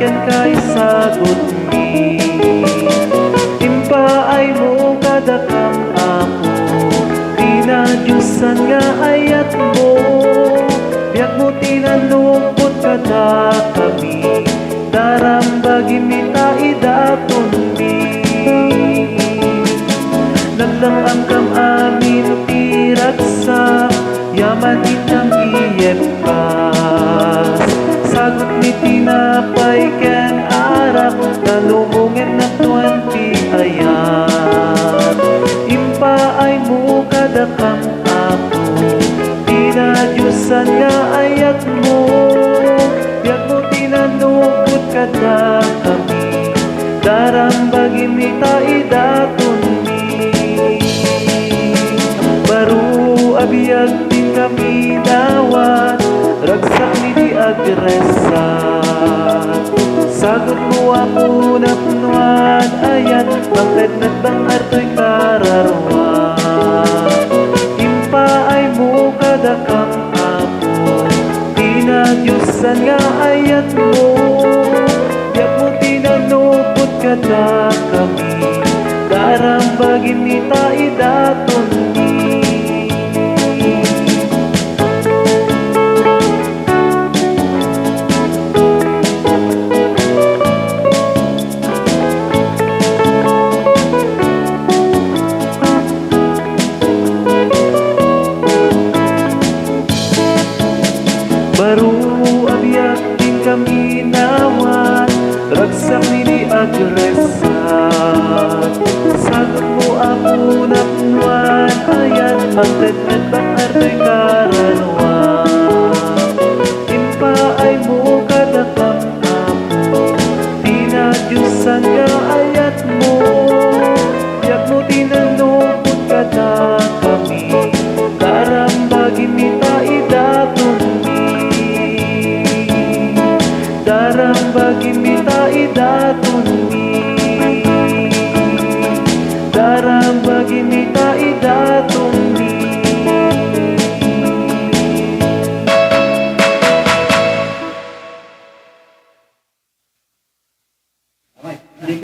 ken kay sagot mi. Impaay mo kadakam ako, tinadyusan nga ayat mo. Biag mo tinanupot kada kami, darambagi mita idaton mi. Naglang ang kam amin tiraksa, yaman itang iyepas. Sagot ni tinapay ken arak, talumungin na 20 ayat. Impaay mo kadakam ako, tinadyusan nga ayat mo. Biag mo tinanupot kada kami, darambagi mita idaton mi. Baru abiyag din kami dawat, ragsak ni di agresat. Sagot mo ako na punuan ayan, bakit nagbang arto'y kararwan. Impaay mo kadakam ako, tinadyusan nga ayat mo. Biag mo tinanupot kada kami, darambagi mita idaton mi. Baru abiyag din kami nawat, ragsak ni agresat. Sagot mo ako na punuan ayan, magdadad bang arto'y karanawan. Impaay mo kadakam ako, tinadyusan nga ayat mo. Biag mo tinanupot kada kami, darambagi mita idaton mi. Darambagi mita idaton mi.